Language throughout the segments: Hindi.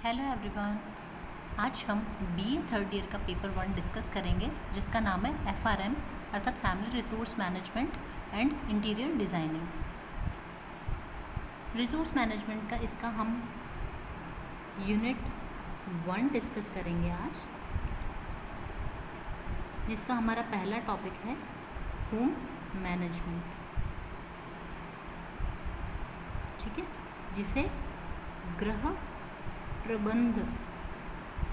Hello everyone. आज हम बीए थर्ड ईयर का पेपर 1 डिस्कस करेंगे जिसका नाम है एफआरएम अर्थात family resource management and interior designing. Resource management का इसका हम यूनिट 1 डिस्कस करेंगे आज, जिसका हमारा पहला टॉपिक है होम मैनेजमेंट। ठीक है, जिसे गृह प्रबंध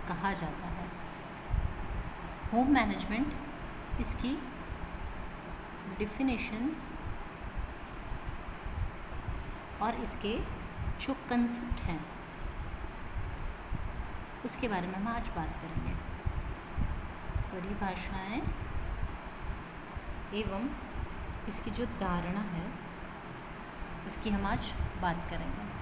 कहा जाता है। होम मैनेजमेंट, इसकी डिफिनेशंस और इसके जो कंसेप्ट हैं उसके बारे में हम आज बात करेंगे। परिभाषाएं एवं इसकी जो धारणा है उसकी हम आज बात करेंगे।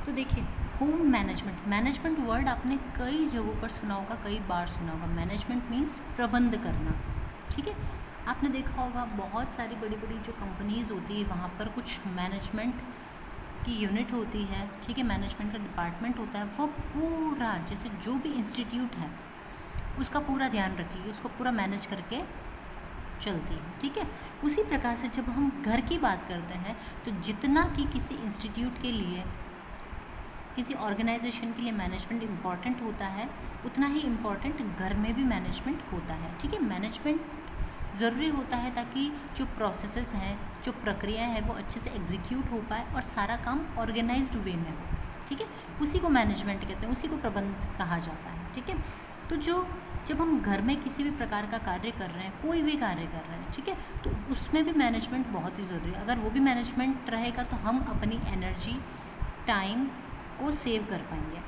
तो देखिए, होम मैनेजमेंट वर्ड आपने कई जगहों पर सुना होगा, कई बार सुना होगा। मैनेजमेंट मीन्स प्रबंध करना। ठीक है, आपने देखा होगा बहुत सारी बड़ी बड़ी जो कंपनीज़ होती है वहाँ पर कुछ मैनेजमेंट की यूनिट होती है। ठीक है, मैनेजमेंट का डिपार्टमेंट होता है। वो पूरा जैसे जो भी इंस्टीट्यूट है उसका पूरा ध्यान रखिए, उसको पूरा मैनेज करके चलती है। ठीक है, उसी प्रकार से जब हम घर की बात करते हैं तो जितना कि किसी इंस्टीट्यूट के लिए, किसी ऑर्गेनाइजेशन के लिए मैनेजमेंट इम्पॉर्टेंट होता है, उतना ही इम्पॉर्टेंट घर में भी मैनेजमेंट होता है। ठीक है, मैनेजमेंट ज़रूरी होता है ताकि जो प्रोसेसेस हैं, जो प्रक्रियाएं हैं वो अच्छे से एग्जीक्यूट हो पाए और सारा काम ऑर्गेनाइज्ड वे में हो। ठीक है, उसी को मैनेजमेंट कहते हैं, उसी को प्रबंध कहा जाता है। ठीक है, तो जब हम घर में किसी भी प्रकार का कार्य कर रहे हैं, कोई भी कार्य कर रहे हैं, ठीक है, तो उसमें भी मैनेजमेंट बहुत ही ज़रूरी है। अगर वो भी मैनेजमेंट रहेगा तो हम अपनी एनर्जी, टाइम को सेव कर पाएंगे।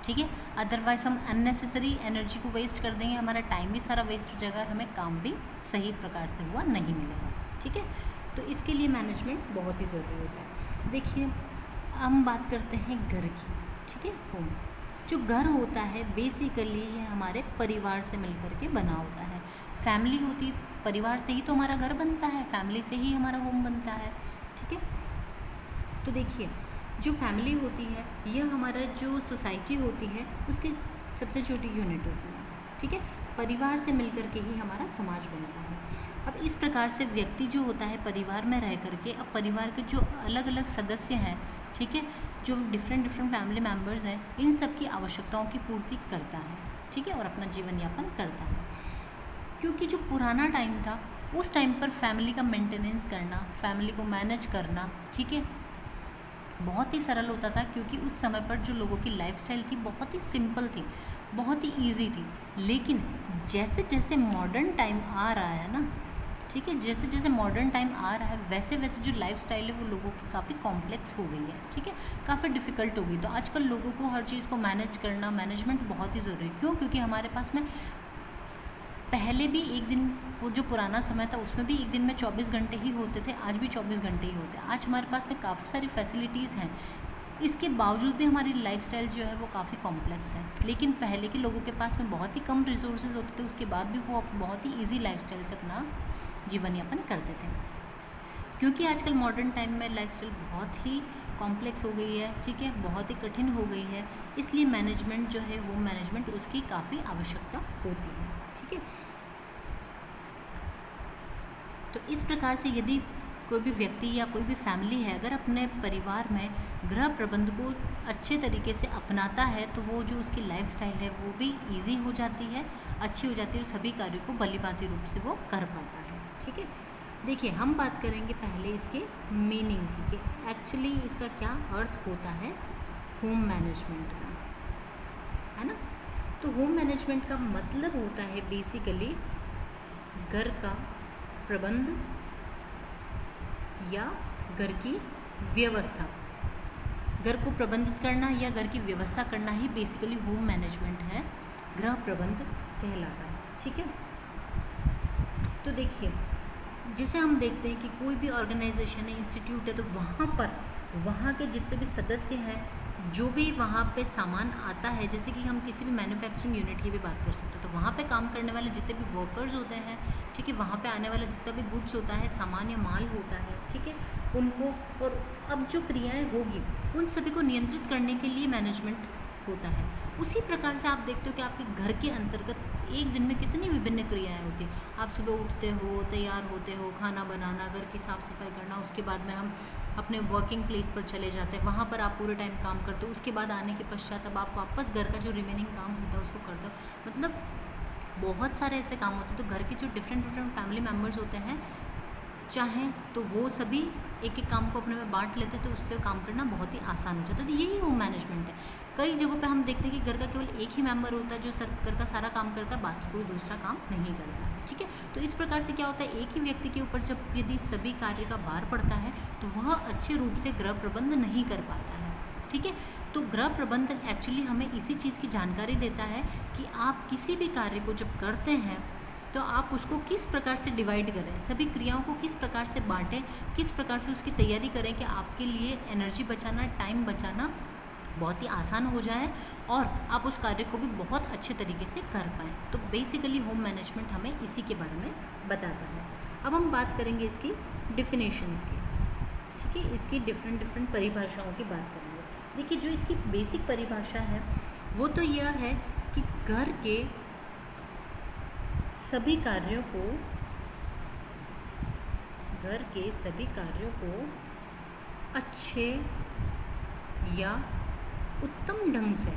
ठीक है, अदरवाइज़ हम अननेसेसरी एनर्जी को वेस्ट कर देंगे, हमारा टाइम भी सारा वेस्ट हो जाएगा और हमें काम भी सही प्रकार से हुआ नहीं मिलेगा। ठीक है, तो इसके लिए मैनेजमेंट बहुत ही ज़रूरी होता है। देखिए, हम बात करते हैं घर की। ठीक है, होम, जो घर होता है बेसिकली ये हमारे परिवार से मिलकर के बना होता है। फैमिली होती है, परिवार से ही तो हमारा घर बनता है, फैमिली से ही हमारा होम बनता है। ठीक है, तो देखिए, जो फैमिली होती है यह हमारा जो सोसाइटी होती है उसकी सबसे छोटी यूनिट होती है। ठीक है, परिवार से मिलकर के ही हमारा समाज बनता है। अब इस प्रकार से व्यक्ति जो होता है परिवार में रह करके, अब परिवार के जो अलग अलग सदस्य हैं, ठीक है, जो डिफरेंट फैमिली मेम्बर्स हैं, इन सब की आवश्यकताओं की पूर्ति करता है। ठीक है, और अपना जीवन यापन करता है। क्योंकि जो पुराना टाइम था उस टाइम पर फैमिली का मेंटेनेंस करना, फैमिली को मैनेज करना, ठीक है, बहुत ही सरल होता था। क्योंकि उस समय पर जो लोगों की लाइफस्टाइल थी बहुत ही सिंपल थी, बहुत ही इजी थी। लेकिन जैसे जैसे मॉडर्न टाइम आ रहा है ना, ठीक है, जैसे जैसे मॉडर्न टाइम आ रहा है वैसे वैसे जो लाइफस्टाइल है वो लोगों की काफ़ी कॉम्प्लेक्स हो गई है। ठीक है, काफ़ी डिफ़िकल्ट हो गई। तो आजकल लोगों को हर चीज़ को मैनेज करना, मैनेजमेंट बहुत ही ज़रूरी है। क्यों? क्योंकि हमारे पास में पहले भी एक दिन, वो जो पुराना समय था उसमें भी एक दिन में 24 घंटे ही होते थे, आज भी 24 घंटे ही होते हैं। आज हमारे पास में काफ़ी सारी फैसिलिटीज़ हैं, इसके बावजूद भी हमारी लाइफस्टाइल जो है वो काफ़ी कॉम्प्लेक्स है। लेकिन पहले के लोगों के पास में बहुत ही कम रिसोर्सेज होते थे, उसके बाद भी वो बहुत ही ईजी लाइफस्टाइल से अपना जीवन यापन करते थे। क्योंकि आजकल मॉडर्न टाइम में लाइफस्टाइल बहुत ही कॉम्प्लेक्स हो गई है, ठीक है, बहुत ही कठिन हो गई है, इसलिए मैनेजमेंट जो है वो मैनेजमेंट उसकी काफ़ी आवश्यकता होती है। ठीक है, तो इस प्रकार से यदि कोई भी व्यक्ति या कोई भी फैमिली है अगर अपने परिवार में गृह प्रबंध को अच्छे तरीके से अपनाता है तो वो जो उसकी लाइफस्टाइल है वो भी इजी हो जाती है, अच्छी हो जाती है और सभी कार्यों को भलीभांति रूप से वो कर पाता है। ठीक है, देखिए, हम बात करेंगे पहले इसके मीनिंग की कि एक्चुअली इसका क्या अर्थ होता है होम मैनेजमेंट का, है ना। तो होम मैनेजमेंट का मतलब होता है बेसिकली घर का प्रबंध या घर की व्यवस्था। घर को प्रबंधित करना या घर की व्यवस्था करना ही बेसिकली होम मैनेजमेंट है, गृह प्रबंध कहलाता है। ठीक है, तो देखिए, जिसे हम देखते हैं कि कोई भी ऑर्गेनाइजेशन है, इंस्टीट्यूट है, तो वहाँ के जितने भी सदस्य हैं, जो भी वहाँ पे सामान आता है, जैसे कि हम किसी भी मैन्युफैक्चरिंग यूनिट की भी बात कर सकते हैं, तो वहाँ पे काम करने वाले जितने भी वर्कर्स होते हैं, ठीक है, वहाँ पे आने वाला जितना भी गुड्स होता है, सामान या माल होता है, ठीक है, उनको, और अब जो क्रियाएं होगी उन सभी को नियंत्रित करने के लिए मैनेजमेंट होता है। उसी प्रकार से आप देखते हो कि आपके घर के अंतर्गत एक दिन में कितनी विभिन्न क्रियाएं होती हैं। आप सुबह उठते हो, तैयार होते हो, खाना बनाना, घर की साफ़ सफाई करना, उसके बाद में हम अपने वर्किंग प्लेस पर चले जाते हैं, वहाँ पर आप पूरे टाइम काम करते हो, उसके बाद आने के पश्चात अब आप वापस घर का जो रिमेनिंग काम होता है उसको करते हो। मतलब बहुत सारे ऐसे काम होते हैं। तो घर के जो डिफरेंट फैमिली मेम्बर्स होते हैं, चाहें तो वो सभी एक एक काम को अपने में बांट लेते हैं, तो उससे काम करना बहुत ही आसान हो जाता है। तो यही होम मैनेजमेंट है। कई जगहों पे हम देखते हैं कि घर का केवल एक ही मेंबर होता है जो घर का सारा काम करता है, बाकी कोई दूसरा काम नहीं करता है। ठीक है, तो इस प्रकार से क्या होता है, एक ही व्यक्ति के ऊपर जब यदि सभी कार्य का भार पड़ता है तो वह अच्छे रूप से गृह प्रबंध नहीं कर पाता है। ठीक है, तो गृह प्रबंधन एक्चुअली हमें इसी चीज़ की जानकारी देता है कि आप किसी भी कार्य को जब करते हैं तो आप उसको किस प्रकार से डिवाइड करें, सभी क्रियाओं को किस प्रकार से बांटें, किस प्रकार से उसकी तैयारी करें कि आपके लिए एनर्जी बचाना, टाइम बचाना बहुत ही आसान हो जाए और आप उस कार्य को भी बहुत अच्छे तरीके से कर पाएँ। तो बेसिकली होम मैनेजमेंट हमें इसी के बारे में बताता है। अब हम बात करेंगे इसकी डिफिनेशंस की। ठीक है, इसकी डिफरेंट परिभाषाओं की बात करेंगे। देखिए, जो इसकी बेसिक परिभाषा है वो तो यह है कि घर के सभी कार्यों को अच्छे या उत्तम ढंग से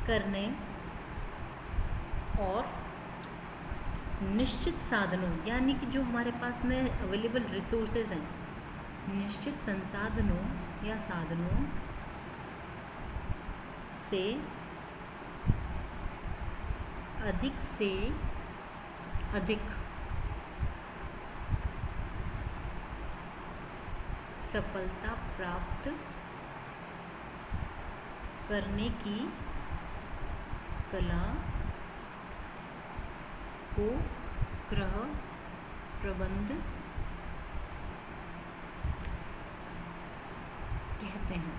करने और निश्चित साधनों, यानी कि जो हमारे पास में अवेलेबल रिसोर्सेज हैं, निश्चित संसाधनों या साधनों से अधिक सफलता प्राप्त करने की कला को गृह प्रबंध कहते हैं।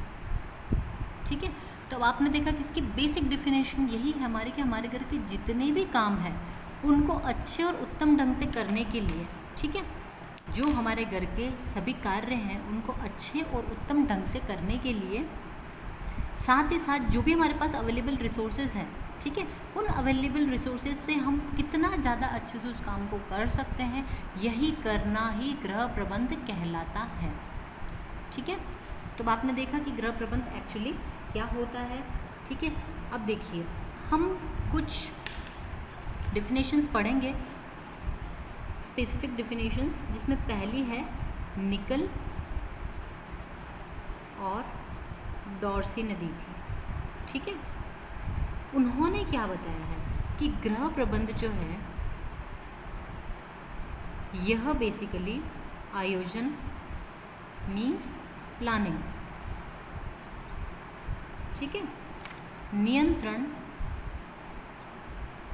ठीक है, तो अब आपने देखा कि इसकी बेसिक डेफिनेशन यही है हमारे कि हमारे घर के जितने भी काम हैं उनको अच्छे और उत्तम ढंग से करने के लिए, ठीक है, जो हमारे घर के सभी कार्य हैं उनको अच्छे और उत्तम ढंग से करने के लिए, साथ ही साथ जो भी हमारे पास अवेलेबल रिसोर्सेज हैं, ठीक है, उन अवेलेबल रिसोर्सेज से हम कितना ज़्यादा अच्छे से उस काम को कर सकते हैं, यही करना ही गृह प्रबंध कहलाता है। ठीक है, तो आपने देखा कि गृह प्रबंध एक्चुअली क्या होता है। ठीक है, अब देखिए हम कुछ डिफिनेशंस पढ़ेंगे, स्पेसिफिक डिफिनेशंस, जिसमें पहली है निकल और डॉर्सी ने दी थी। ठीक है, उन्होंने क्या बताया है कि गृह प्रबंध जो है यह बेसिकली आयोजन मीन्स प्लानिंग, ठीक है, नियंत्रण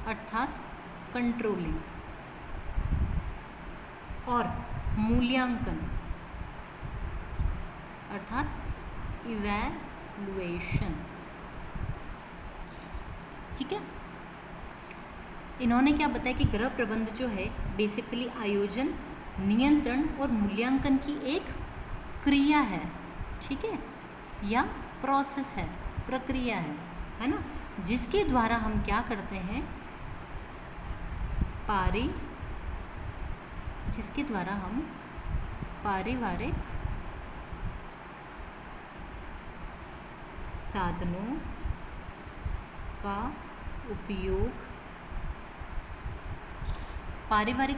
अर्थात कंट्रोलिंग, और मूल्यांकन अर्थात इवैल्यूएशन। ठीक है, इन्होंने क्या बताया कि गृह प्रबंध जो है बेसिकली आयोजन, नियंत्रण और मूल्यांकन की एक क्रिया है। ठीक है, या प्रोसेस है, प्रक्रिया है ना, जिसके द्वारा हम क्या करते हैं, जिसके द्वारा हम पारिवारिक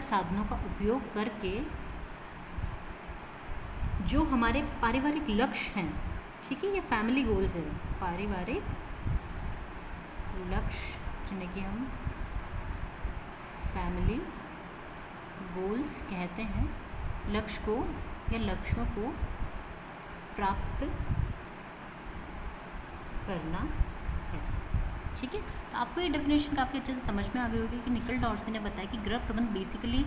साधनों का उपयोग करके जो हमारे पारिवारिक लक्ष्य हैं, ठीक है, ये फैमिली गोल्स है, पारिवारिक लक्ष्य जिन्हें कि हम फैमिली गोल्स कहते हैं, लक्ष्य को या लक्ष्यों को प्राप्त करना है। ठीक है, तो आपको ये डेफिनेशन काफ़ी अच्छे से समझ में आ गई होगी कि निकल डॉर्सी ने बताया कि गृह प्रबंध बेसिकली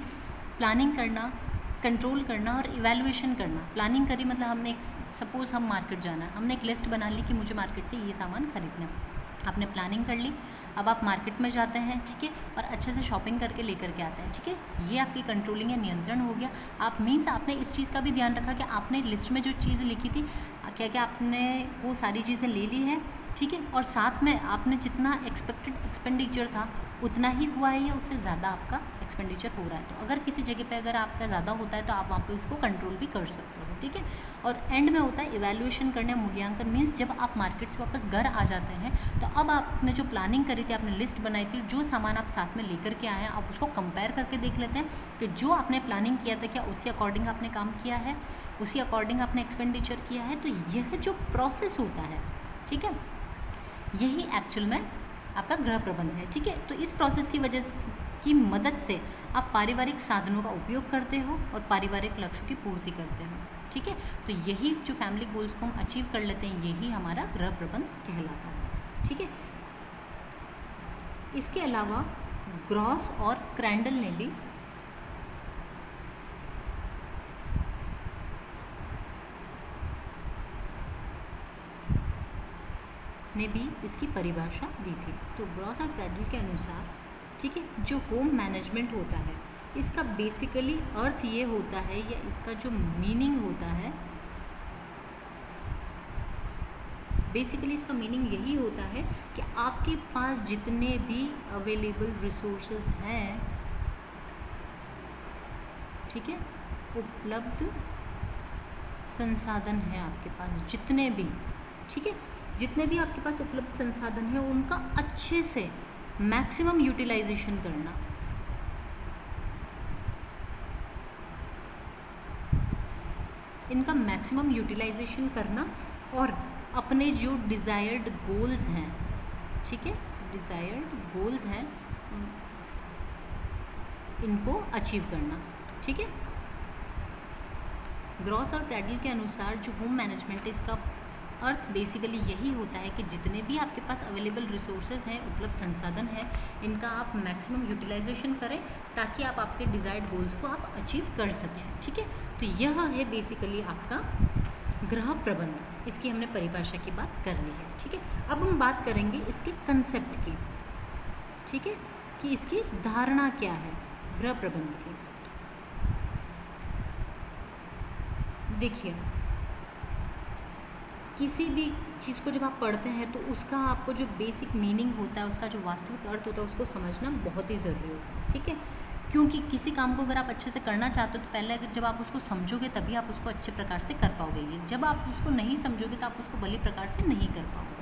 प्लानिंग करना, कंट्रोल करना और इवैल्यूएशन करना। प्लानिंग करी मतलब हमने सपोज़ हम मार्केट जाना है, हमने एक लिस्ट बना ली कि मुझे मार्केट से ये सामान खरीदना है, आपने प्लानिंग कर ली, अब आप मार्केट में जाते हैं, ठीक है, और अच्छे से शॉपिंग करके लेकर के आते हैं, ठीक है। ये आपकी कंट्रोलिंग या नियंत्रण हो गया। आप मीन्स आपने इस चीज़ का भी ध्यान रखा कि आपने लिस्ट में जो चीज़ लिखी थी क्या क्या आपने वो सारी चीज़ें ले ली हैं, ठीक है, और साथ में आपने जितना एक्सपेक्टेड एक्सपेंडिचर था उतना ही हुआ है या उससे ज़्यादा आपका एक्सपेंडिचर हो रहा है। तो अगर किसी जगह पे अगर आपका ज़्यादा होता है तो आप वहाँ पे उसको कंट्रोल भी कर सकते हो, ठीक है। और एंड में होता है इवैल्यूएशन करना, मूल्यांकन। मीन्स जब आप मार्केट से वापस घर आ जाते हैं तो अब आपने जो प्लानिंग करी थी, आपने लिस्ट बनाई थी, जो सामान आप साथ में लेकर के आए हैं, आप उसको कंपेयर करके देख लेते हैं कि जो आपने प्लानिंग किया था क्या उसी अकॉर्डिंग आपने काम किया है, उसी अकॉर्डिंग आपने एक्सपेंडिचर किया है। तो यह जो प्रोसेस होता है, ठीक है, यही एक्चुअल में आपका गृह प्रबंध है, ठीक है। तो इस प्रोसेस की वजह की मदद से आप पारिवारिक साधनों का उपयोग करते हो और पारिवारिक लक्ष्यों की पूर्ति करते हो, ठीक है। तो यही जो फैमिली गोल्स को हम अचीव कर लेते हैं, यही हमारा गृह प्रबंध कहलाता है, ठीक है। इसके अलावा ग्रॉस और क्रैंडल ने भी इसकी परिभाषा दी थी। तो ग्रॉस और क्रैंडल के अनुसार, ठीक है, जो होम मैनेजमेंट होता है इसका बेसिकली अर्थ ये होता है या इसका जो मीनिंग होता है, बेसिकली इसका मीनिंग यही होता है कि आपके पास जितने भी अवेलेबल रिसोर्सेज हैं, ठीक है, उपलब्ध संसाधन हैं आपके पास जितने भी, ठीक है, जितने भी आपके पास उपलब्ध संसाधन हैं उनका अच्छे से मैक्सिमम यूटिलाइजेशन करना, इनका मैक्सिमम यूटिलाइजेशन करना और अपने जो डिज़ायर्ड गोल्स हैं, ठीक है, डिज़ायर्ड गोल्स हैं इनको अचीव करना, ठीक है। ग्रॉस और क्रैडल के अनुसार जो होम मैनेजमेंट है इसका अर्थ बेसिकली यही होता है कि जितने भी आपके पास अवेलेबल रिसोर्सेज हैं, उपलब्ध संसाधन हैं, इनका आप मैक्सिमम यूटिलाइजेशन करें ताकि आप आपके डिज़ायर्ड गोल्स को आप अचीव कर सकें, ठीक है। तो यह है बेसिकली आपका गृह प्रबंध। इसकी हमने परिभाषा की बात कर ली है, ठीक है। अब हम बात करेंगे इसके कंसेप्ट की, ठीक है, कि इसकी धारणा क्या है गृह प्रबंध की। देखिए, किसी भी चीज़ को जब आप पढ़ते हैं तो उसका आपको जो बेसिक मीनिंग होता है, उसका जो वास्तविक अर्थ होता है, उसको समझना बहुत ही ज़रूरी होता है, ठीक है। क्योंकि किसी काम को अगर आप अच्छे से करना चाहते हो तो पहले अगर जब आप उसको समझोगे तभी आप उसको अच्छे प्रकार से कर पाओगे। जब आप उसको नहीं समझोगे तो आप उसको भली प्रकार से नहीं कर पाओगे।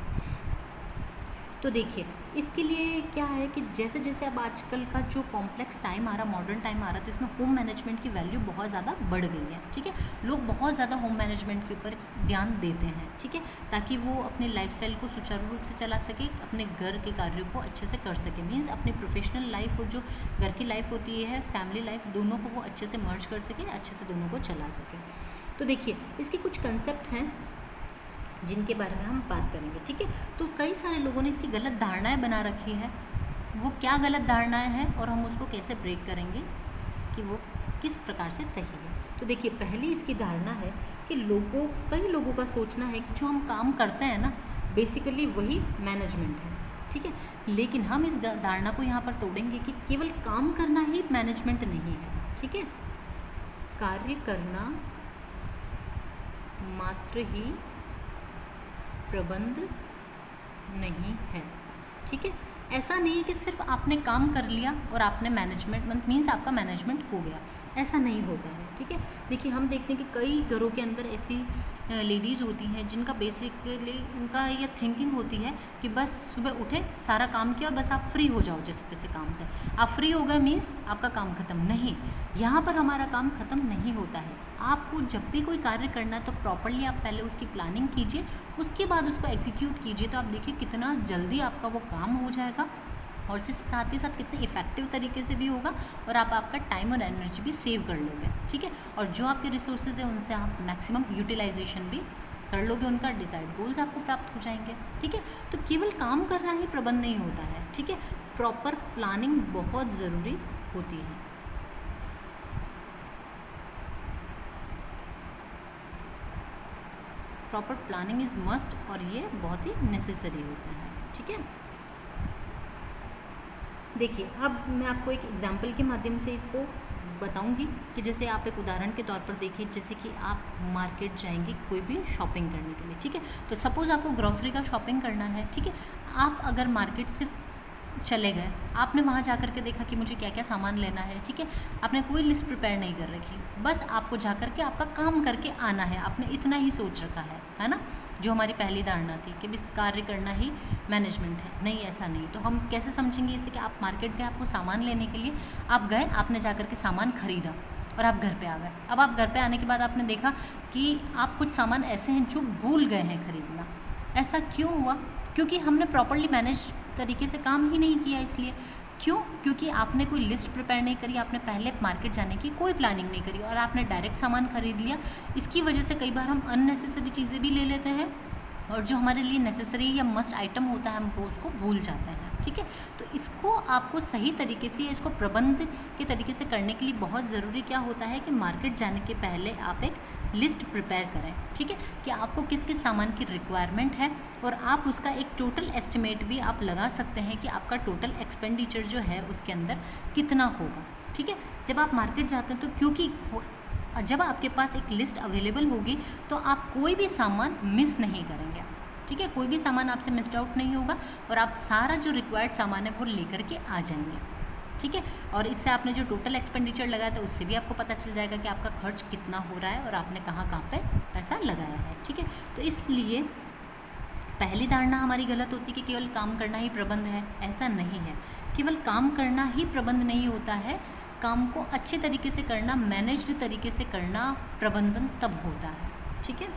तो देखिए, इसके लिए क्या है कि जैसे जैसे अब आजकल का जो कॉम्प्लेक्स टाइम आ रहा, मॉडर्न टाइम आ रहा है, तो इसमें होम मैनेजमेंट की वैल्यू बहुत ज़्यादा बढ़ गई है, ठीक है। लोग बहुत ज़्यादा होम मैनेजमेंट के ऊपर ध्यान देते हैं, ठीक है, ताकि वो अपने लाइफस्टाइल को सुचारू रूप से चला सके, अपने घर के कार्यों को अच्छे से कर सके। मीन्स अपनी प्रोफेशनल लाइफ और जो घर की लाइफ होती है, फैमिली लाइफ, दोनों को वो अच्छे से मर्ज कर सके, अच्छे से दोनों को चला सके। तो देखिए, इसके कुछ कंसेप्ट हैं जिनके बारे में हम बात करेंगे, ठीक है। तो कई सारे लोगों ने इसकी गलत धारणाएं बना रखी है। वो क्या गलत धारणाएं हैं और हम उसको कैसे ब्रेक करेंगे कि वो किस प्रकार से सही है। तो देखिए, पहली इसकी धारणा है कि कई लोगों का सोचना है कि जो हम काम करते हैं ना, बेसिकली वही मैनेजमेंट है, ठीक है। लेकिन हम इस धारणा को यहाँ पर तोड़ेंगे कि केवल काम करना ही मैनेजमेंट नहीं है, ठीक है। कार्य करना मात्र ही प्रबंध नहीं है, ठीक है। ऐसा नहीं है कि सिर्फ आपने काम कर लिया और आपने मैनेजमेंट मीन्स आपका मैनेजमेंट हो गया, ऐसा नहीं होता है, ठीक है। देखिए, हम देखते हैं कि कई घरों के अंदर ऐसी लेडीज़ होती हैं जिनका बेसिकली उनका ये थिंकिंग होती है कि बस सुबह उठे, सारा काम किया और बस आप फ्री हो जाओ जैसे तैसे काम से। आप फ्री हो गए मीन्स आपका काम ख़त्म। नहीं, यहाँ पर हमारा काम ख़त्म नहीं होता है। आपको जब भी कोई कार्य करना है तो प्रॉपरली आप पहले उसकी प्लानिंग कीजिए, उसके बाद उसको एग्जीक्यूट कीजिए। तो आप देखिए कितना जल्दी आपका वो काम हो जाएगा और साथ ही साथ कितने इफेक्टिव तरीके से भी होगा और आप आपका टाइम और एनर्जी भी सेव कर लोगे, ठीक है। और जो आपके रिसोर्सेज हैं उनसे आप मैक्सिमम यूटिलाइजेशन भी कर लोगे, उनका डिजायर्ड गोल्स आपको प्राप्त हो जाएंगे, ठीक है। तो केवल काम करना ही प्रबंध नहीं होता है, ठीक है। प्रॉपर प्लानिंग बहुत ज़रूरी होती है। प्रॉपर प्लानिंग इज़ मस्ट, और ये बहुत ही नेसेसरी होता है। ठीक है, देखिए अब मैं आपको एक एग्जाम्पल के माध्यम से इसको बताऊंगी कि जैसे आप एक उदाहरण के तौर पर देखिए, जैसे कि आप मार्केट जाएंगे कोई भी शॉपिंग करने के लिए। ठीक है, तो सपोज़ आपको ग्रॉसरी का शॉपिंग करना है। ठीक है, आप अगर मार्केट सिर्फ चले गए, आपने वहाँ जा कर के देखा कि मुझे क्या क्या सामान लेना है। ठीक है, आपने कोई लिस्ट प्रिपेयर नहीं कर रखी, बस आपको जा कर के आपका काम करके आना है, आपने इतना ही सोच रखा है ना, जो हमारी पहली धारणा थी कि बस कार्य करना ही मैनेजमेंट है। नहीं, ऐसा नहीं। तो हम कैसे समझेंगे इसे कि आप मार्केट गए, आपको सामान लेने के लिए आप गए, आपने जा कर के सामान खरीदा और आप घर पे आ गए। अब आप घर पे आने के बाद आपने देखा कि आप कुछ सामान ऐसे हैं जो भूल गए हैं खरीदना। ऐसा क्यों हुआ? क्योंकि हमने प्रॉपर्ली मैनेज तरीके से काम ही नहीं किया। इसलिए क्यों? क्योंकि आपने कोई लिस्ट प्रिपेयर नहीं करी, आपने पहले मार्केट जाने की कोई प्लानिंग नहीं करी और आपने डायरेक्ट सामान खरीद लिया। इसकी वजह से कई बार हम अननेसेसरी चीज़ें भी ले लेते हैं और जो हमारे लिए नेसेसरी या मस्ट आइटम होता है हम उसको भूल जाते हैं। ठीक है, तो इसको आपको सही तरीके से, इसको प्रबंध के तरीके से करने के लिए बहुत ज़रूरी क्या होता है कि मार्केट जाने के पहले आप एक लिस्ट प्रिपेयर करें। ठीक है, कि आपको किस किस सामान की रिक्वायरमेंट है और आप उसका एक टोटल एस्टिमेट भी आप लगा सकते हैं कि आपका टोटल एक्सपेंडिचर जो है उसके अंदर कितना होगा। ठीक है, जब आप मार्केट जाते हैं तो क्योंकि जब आपके पास एक लिस्ट अवेलेबल होगी तो आप कोई भी सामान मिस नहीं करेंगे। ठीक है, कोई भी सामान आपसे मिस्ड आउट नहीं होगा और आप सारा जो रिक्वायर्ड सामान है वो लेकर के आ जाएंगे। ठीक है, और इससे आपने जो टोटल एक्सपेंडिचर लगाया था उससे भी आपको पता चल जाएगा कि आपका खर्च कितना हो रहा है और आपने कहाँ कहाँ पे पैसा लगाया है। ठीक है, तो इसलिए पहली धारणा हमारी गलत होती है कि केवल काम करना ही प्रबंध है। ऐसा नहीं है, केवल काम करना ही प्रबंध नहीं होता है। काम को अच्छे तरीके से करना, मैनेज्ड तरीके से करना प्रबंधन तब होता है। ठीक है,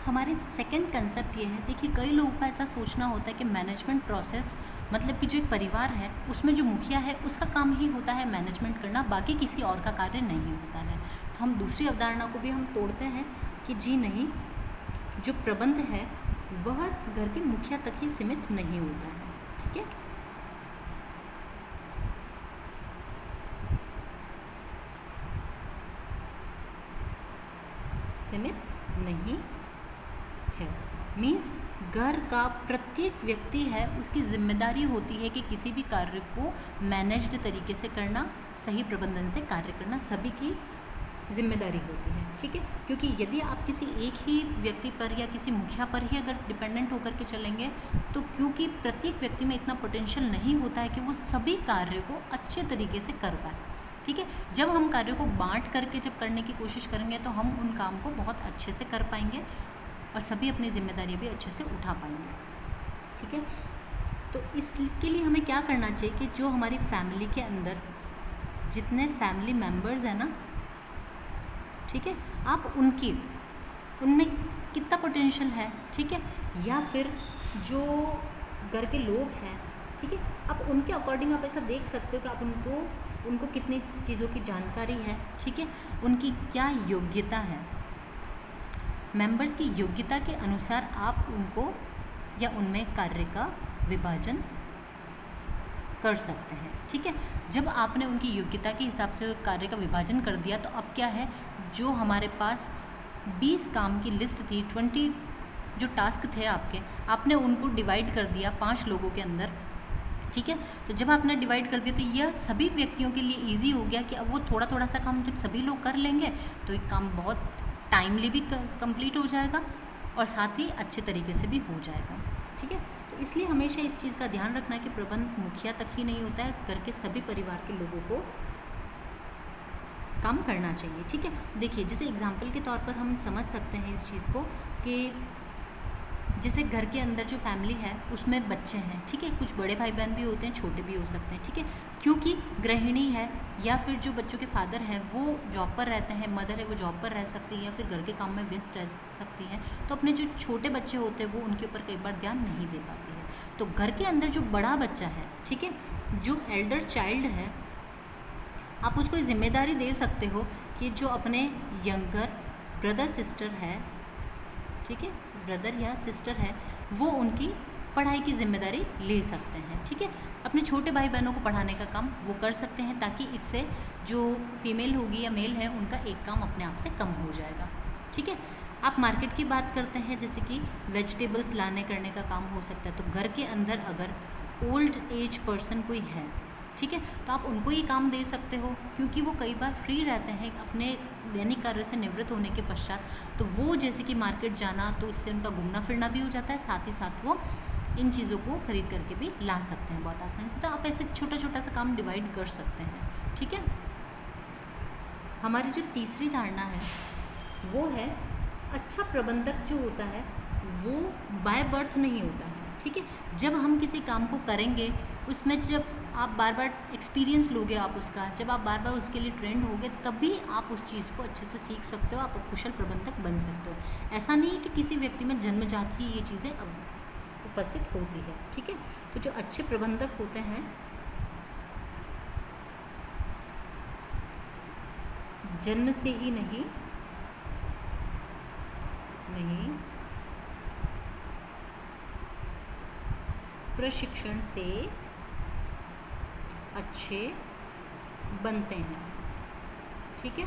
हमारी सेकंड कंसेप्ट ये है, देखिए कई लोगों का ऐसा सोचना होता है कि मैनेजमेंट प्रोसेस मतलब कि जो एक परिवार है उसमें जो मुखिया है उसका काम ही होता है मैनेजमेंट करना, बाकी किसी और का कार्य नहीं होता है। तो हम दूसरी अवधारणा को भी हम तोड़ते हैं कि जी नहीं, जो प्रबंध है वह घर के मुखिया तक ही सीमित नहीं होता है। ठीक है, सीमित नहीं है, मीन्स घर का प्रत्येक व्यक्ति है, उसकी जिम्मेदारी होती है कि किसी भी कार्य को मैनेज्ड तरीके से करना, सही प्रबंधन से कार्य करना सभी की जिम्मेदारी होती है। ठीक है, क्योंकि यदि आप किसी एक ही व्यक्ति पर या किसी मुखिया पर ही अगर डिपेंडेंट होकर के चलेंगे तो क्योंकि प्रत्येक व्यक्ति में इतना पोटेंशियल नहीं होता है कि वो सभी कार्य को अच्छे तरीके से कर पाए। ठीक है, जब हम कार्य को बांट करके जब करने की कोशिश करेंगे तो हम उन काम को बहुत अच्छे से कर पाएंगे और सभी अपनी जिम्मेदारी भी अच्छे से उठा पाएंगे। ठीक है, तो इसके लिए हमें क्या करना चाहिए कि जो हमारी फैमिली के अंदर जितने फैमिली मेम्बर्स हैं ना, ठीक है, आप उनमें कितना पोटेंशियल है, ठीक है, या फिर जो घर के लोग हैं, ठीक है, आप उनके अकॉर्डिंग आप ऐसा देख सकते हो कि आप उनको कितनी चीज़ों की जानकारी है। ठीक है, उनकी क्या योग्यता है, मेंबर्स की योग्यता के अनुसार आप उनको या उनमें कार्य का विभाजन कर सकते हैं। ठीक है, जब आपने उनकी योग्यता के हिसाब से कार्य का विभाजन कर दिया तो अब क्या है, जो हमारे पास 20 काम की लिस्ट थी, 20 जो टास्क थे आपके, आपने उनको डिवाइड कर दिया 5 लोगों के अंदर। ठीक है, तो जब आपने डिवाइड कर दिया तो यह सभी व्यक्तियों के लिए इजी हो गया कि अब वो थोड़ा थोड़ा सा काम जब सभी लोग कर लेंगे तो एक काम बहुत टाइमली भी कंप्लीट हो जाएगा और साथ ही अच्छे तरीके से भी हो जाएगा। ठीक है, तो इसलिए हमेशा इस चीज़ का ध्यान रखना है कि प्रबंध मुखिया तक ही नहीं होता है, घर के सभी परिवार के लोगों को काम करना चाहिए। ठीक है, देखिए जैसे एग्जाम्पल के तौर पर हम समझ सकते हैं इस चीज़ को कि जैसे घर के अंदर जो फैमिली है उसमें बच्चे हैं, ठीक है, कुछ बड़े भाई बहन भी होते हैं, छोटे भी हो सकते हैं। ठीक है, क्योंकि गृहिणी है या फिर जो बच्चों के फादर हैं वो जॉब पर रहते हैं, मदर है वो जॉब पर रह सकती है या फिर घर के काम में व्यस्त रह सकती हैं, तो अपने जो छोटे बच्चे होते हैं वो उनके ऊपर कई बार ध्यान नहीं दे पाती है। तो घर के अंदर जो बड़ा बच्चा है, ठीक है, जो एल्डर चाइल्ड है, आप उसको जिम्मेदारी दे सकते हो कि जो अपने यंगर ब्रदर सिस्टर है, ठीक है, ब्रदर या सिस्टर है, वो उनकी पढ़ाई की जिम्मेदारी ले सकते हैं। ठीक है, अपने छोटे भाई बहनों को पढ़ाने का काम वो कर सकते हैं, ताकि इससे जो फीमेल होगी या मेल है उनका एक काम अपने आप से कम हो जाएगा। ठीक है, आप मार्केट की बात करते हैं, जैसे कि वेजिटेबल्स लाने करने का काम हो सकता है, तो घर के अंदर अगर ओल्ड एज पर्सन कोई है, ठीक है, तो आप उनको ये काम दे सकते हो, क्योंकि वो कई बार फ्री रहते हैं अपने दैनिक कार्य से निवृत्त होने के पश्चात। तो वो जैसे कि मार्केट जाना, तो इससे उनका घूमना फिरना भी हो जाता है, साथ ही साथ वो इन चीज़ों को खरीद करके भी ला सकते हैं बहुत आसानी से। तो आप ऐसे छोटा छोटा सा काम डिवाइड कर सकते हैं। ठीक है, हमारी जो तीसरी धारणा है वो है, अच्छा प्रबंधक जो होता है वो बाय बर्थ नहीं होता है। ठीक है, जब हम किसी काम को करेंगे, उसमें जब आप बार बार एक्सपीरियंस लोगे आप उसका, जब आप बार बार उसके लिए ट्रेंड होगे, तभी आप उस चीज़ को अच्छे से सीख सकते हो, आप कुशल प्रबंधक बन सकते हो। ऐसा नहीं है कि किसी व्यक्ति में जन्मजात ही ये चीज़ें उपस्थित होती है। ठीक है, तो जो अच्छे प्रबंधक होते हैं जन्म से ही नहीं प्रशिक्षण से अच्छे बनते हैं। ठीक है,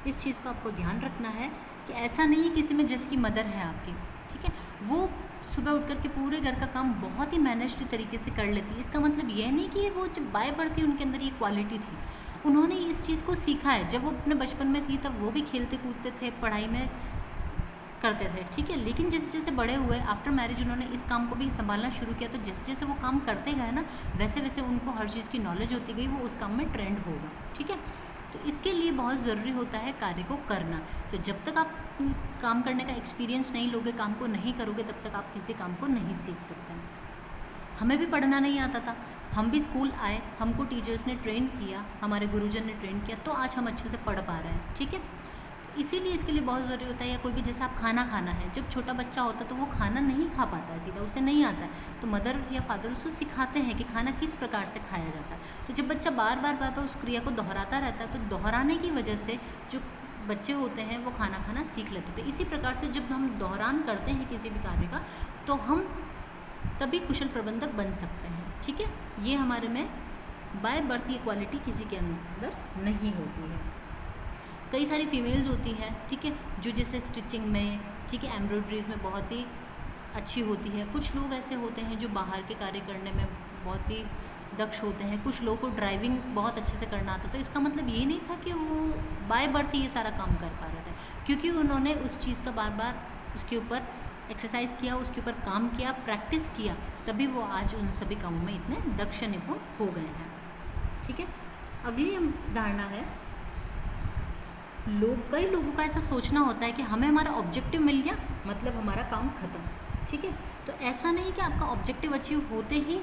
इस चीज़ को आपको ध्यान रखना है कि ऐसा नहीं है किसी में, जैसे कि मदर है आपकी, ठीक है, वो सुबह उठ करके पूरे घर का काम बहुत ही मैनेज्ड तरीके से कर लेती है। इसका मतलब यह नहीं कि वो जब बाय बर्थ थी उनके अंदर ये क्वालिटी थी, उन्होंने इस चीज़ को सीखा है। जब वो अपने बचपन में थी तब वो भी खेलते कूदते थे, पढ़ाई में करते थे। ठीक है, लेकिन जैसे जैसे बड़े हुए, आफ्टर मैरिज उन्होंने इस काम को भी संभालना शुरू किया, तो जैसे जैसे वो काम करते गए ना, वैसे वैसे उनको हर चीज़ की नॉलेज होती गई, वो उस काम में ट्रेंड होगा। ठीक है, तो इसके लिए बहुत ज़रूरी होता है कार्य को करना। तो जब तक आप काम करने का एक्सपीरियंस नहीं लोगे, काम को नहीं करोगे, तब तक आप किसी काम को नहीं सीख सकते। हमें भी पढ़ना नहीं आता था, हम भी स्कूल आए, हमको टीचर्स ने ट्रेन किया, हमारे गुरुजन ने ट्रेन किया, तो आज हम अच्छे से पढ़ पा रहे हैं। ठीक है, इसीलिए इसके लिए बहुत ज़रूरी होता है, या कोई भी जैसे आप खाना खाना है, जब छोटा बच्चा होता है तो वो खाना नहीं खा पाता है सीधा, उसे नहीं आता है, तो मदर या फादर उसको सिखाते हैं कि खाना किस प्रकार से खाया जाता है। तो जब बच्चा बार बार उस क्रिया को दोहराता रहता है, तो दोहराने की वजह से जो बच्चे होते हैं वो खाना खाना सीख लेते हैं। तो इसी प्रकार से जब हम दोहरान करते हैं किसी भी कार्य का, तो हम तभी कुशल प्रबंधक बन सकते हैं। ठीक है, ये हमारे में बाय बर्थ ये क्वालिटी किसी के अंदर नहीं होती है। कई सारी फीमेल्स होती हैं, ठीक है, जो जैसे स्टिचिंग में, ठीक है, एम्ब्रॉयडरीज में बहुत ही अच्छी होती है। कुछ लोग ऐसे होते हैं जो बाहर के कार्य करने में बहुत ही दक्ष होते हैं। कुछ लोगों को ड्राइविंग बहुत अच्छे से करना आता। तो इसका मतलब ये नहीं था कि वो बाय बर्थ ये सारा काम कर पा रहे थे, क्योंकि उन्होंने उस चीज़ का बार बार उसके ऊपर एक्सरसाइज किया, उसके ऊपर काम किया, प्रैक्टिस किया, तभी वो आज उन सभी कामों में इतने दक्ष निपुण हो गए हैं। ठीक है, अगली धारणा है, कई लोगों का ऐसा सोचना होता है कि हमें हमारा ऑब्जेक्टिव मिल गया मतलब हमारा काम खत्म। ठीक है, तो ऐसा नहीं कि आपका ऑब्जेक्टिव अचीव होते ही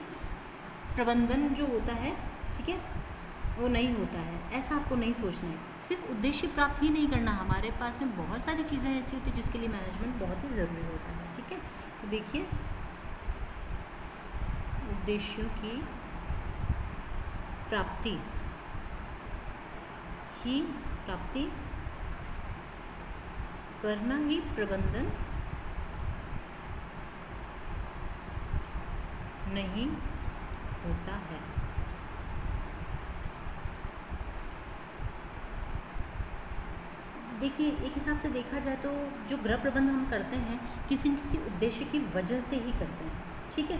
प्रबंधन जो होता है, ठीक है, वो नहीं होता है। ऐसा आपको नहीं सोचना है। सिर्फ उद्देश्य प्राप्त ही नहीं करना, हमारे पास में बहुत सारी चीज़ें ऐसी होती हैं जिसके लिए मैनेजमेंट बहुत ही ज़रूरी होता है। ठीक है, तो देखिए, उद्देश्यों की प्राप्ति करना ही प्रबंधन नहीं होता है। देखिए, एक हिसाब से देखा जाए तो जो गृह प्रबंध हम करते हैं किसी न किसी उद्देश्य की वजह से ही करते हैं। ठीक है,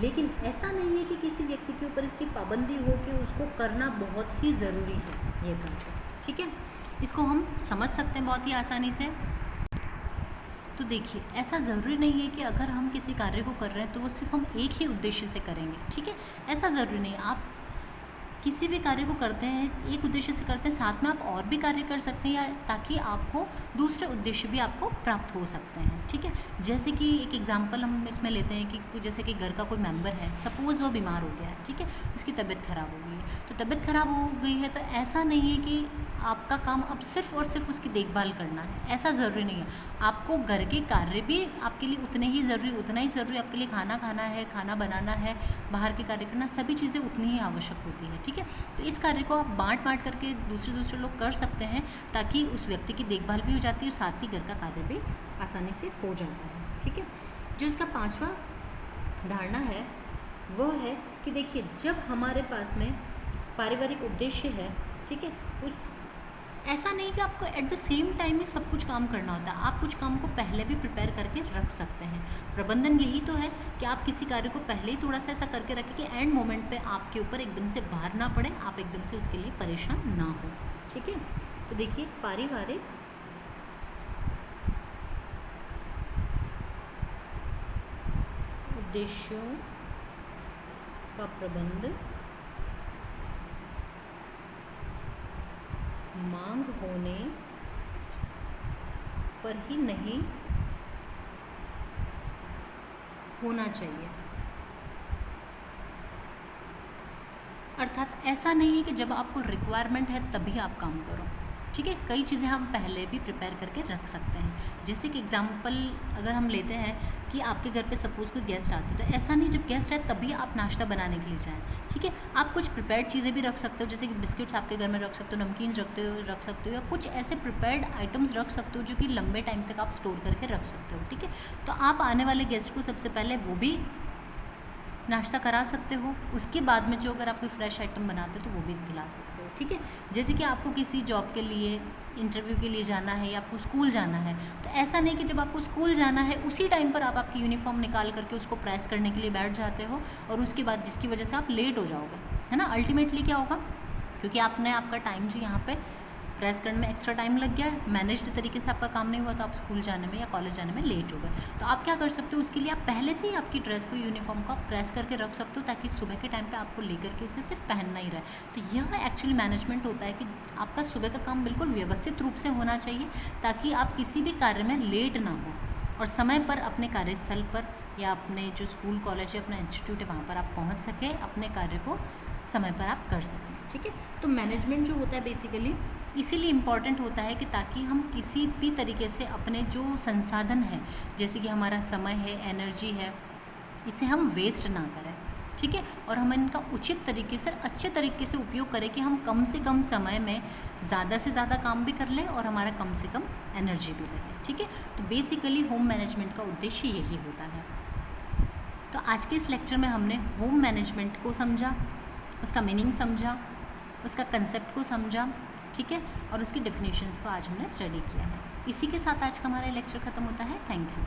लेकिन ऐसा नहीं है कि किसी व्यक्ति के ऊपर इसकी पाबंदी हो कि उसको करना बहुत ही ज़रूरी है ये काम। ठीक है, इसको हम समझ सकते हैं बहुत ही आसानी से। तो देखिए, ऐसा ज़रूरी नहीं है कि अगर हम किसी कार्य को कर रहे हैं तो वो सिर्फ हम एक ही उद्देश्य से करेंगे। ठीक है, ऐसा ज़रूरी नहीं। आप किसी भी कार्य को करते हैं, एक उद्देश्य से करते हैं, साथ में आप और भी कार्य कर सकते हैं, या ताकि आपको दूसरे उद्देश्य भी आपको प्राप्त हो सकते हैं। ठीक है, जैसे कि एक एग्जांपल हम इसमें लेते हैं कि जैसे कि घर का कोई मेंबर है, सपोज़ वो बीमार हो गया है, ठीक है, उसकी तबीयत ख़राब हो गई है। तो तबीयत ख़राब हो गई है तो ऐसा नहीं है कि आपका काम अब सिर्फ और सिर्फ उसकी देखभाल करना है, ऐसा ज़रूरी नहीं है। आपको घर के कार्य भी आपके लिए उतना ही ज़रूरी आपके लिए खाना खाना है, खाना बनाना है, बाहर के कार्य करना, सभी चीज़ें उतनी ही आवश्यक होती है। ठीक है, तो इस कार्य को आप बांट करके दूसरे लोग कर सकते हैं, ताकि उस व्यक्ति की देखभाल भी हो जाती है और साथ ही घर का कार्य भी आसानी से हो जाता है। ठीक है, जो इसका 5वां धारणा है वह है कि देखिए, जब हमारे पास में पारिवारिक उद्देश्य है, ठीक है, उस ऐसा नहीं कि आपको एट द सेम टाइम में सब कुछ काम करना होता है। आप कुछ काम को पहले भी प्रिपेयर करके रख सकते हैं। प्रबंधन यही तो है कि आप किसी कार्य को पहले ही थोड़ा सा ऐसा करके रखें कि एंड मोमेंट पे आपके ऊपर एकदम से भार ना पड़े, आप एकदम से उसके लिए परेशान ना हो। ठीक है, तो देखिए, पारिवारिक उद्देश्यों का प्रबंध मांग होने पर ही नहीं होना चाहिए। अर्थात ऐसा नहीं है कि जब आपको रिक्वायरमेंट है तभी आप काम करो। ठीक है, कई चीज़ें हम पहले भी प्रिपेयर करके रख सकते हैं। जैसे कि एग्जांपल अगर हम लेते हैं कि आपके घर पे सपोज़ कोई गेस्ट आते हैं, तो ऐसा नहीं जब गेस्ट है तभी आप नाश्ता बनाने के लिए जाएं। ठीक है, आप कुछ प्रिपेयर्ड चीज़ें भी रख सकते हो, जैसे कि बिस्किट्स आपके घर में रख सकते हो, नमकीन रख सकते हो, या कुछ ऐसे प्रिपेयर्ड आइटम्स रख सकते हो जो कि लंबे टाइम तक आप स्टोर करके रख सकते हो। ठीक है, तो आप आने वाले गेस्ट को सबसे पहले वो भी नाश्ता करा सकते हो, उसके बाद में जो अगर आप कोई फ्रेश आइटम बनाते हो तो वो भी खिला सकते हो। ठीक है, जैसे कि आपको किसी जॉब के लिए, इंटरव्यू के लिए जाना है या आपको स्कूल जाना है, तो ऐसा नहीं कि जब आपको स्कूल जाना है उसी टाइम पर आप आपकी यूनिफॉर्म निकाल करके उसको प्रेस करने के लिए बैठ जाते हो और उसके बाद जिसकी वजह से आप लेट हो जाओगे, है ना। अल्टीमेटली क्या होगा, क्योंकि आपने आपका टाइम जो यहाँ पे प्रेस करने में एक्स्ट्रा टाइम लग गया है, मैनेज्ड तरीके से आपका काम नहीं हुआ, तो आप स्कूल जाने में या कॉलेज जाने में लेट हो गए। तो आप क्या कर सकते हो, उसके लिए आप पहले से ही आपकी ड्रेस को, यूनिफॉर्म को आप प्रेस करके रख सकते हो, ताकि सुबह के टाइम पे आपको लेकर के उसे सिर्फ पहनना ही रहे। तो यह एक्चुअली मैनेजमेंट होता है कि आपका सुबह का काम बिल्कुल व्यवस्थित रूप से होना चाहिए, ताकि आप किसी भी कार्य में लेट ना हो और समय पर अपने कार्यस्थल पर या अपने जो स्कूल, कॉलेज या अपना इंस्टीट्यूट है वहाँ पर आप पहुँच सकें, अपने कार्य को समय पर आप कर सकें। ठीक है, तो मैनेजमेंट जो होता है बेसिकली इसीलिए इम्पॉर्टेंट होता है कि ताकि हम किसी भी तरीके से अपने जो संसाधन है, जैसे कि हमारा समय है, एनर्जी है, इसे हम वेस्ट ना करें। ठीक है, और हम इनका उचित तरीके से, अच्छे तरीके से उपयोग करें कि हम कम से कम समय में ज़्यादा से ज़्यादा काम भी कर लें और हमारा कम से कम एनर्जी भी लगे। ठीक है, तो बेसिकली होम मैनेजमेंट का उद्देश्य यही होता है। तो आज के इस लेक्चर में हमने होम मैनेजमेंट को समझा, उसका मीनिंग समझा, उसका कंसेप्ट को समझा। ठीक है, और उसकी डेफिनेशंस को आज हमने स्टडी किया है। इसी के साथ आज का हमारा लेक्चर ख़त्म होता है। Thank you.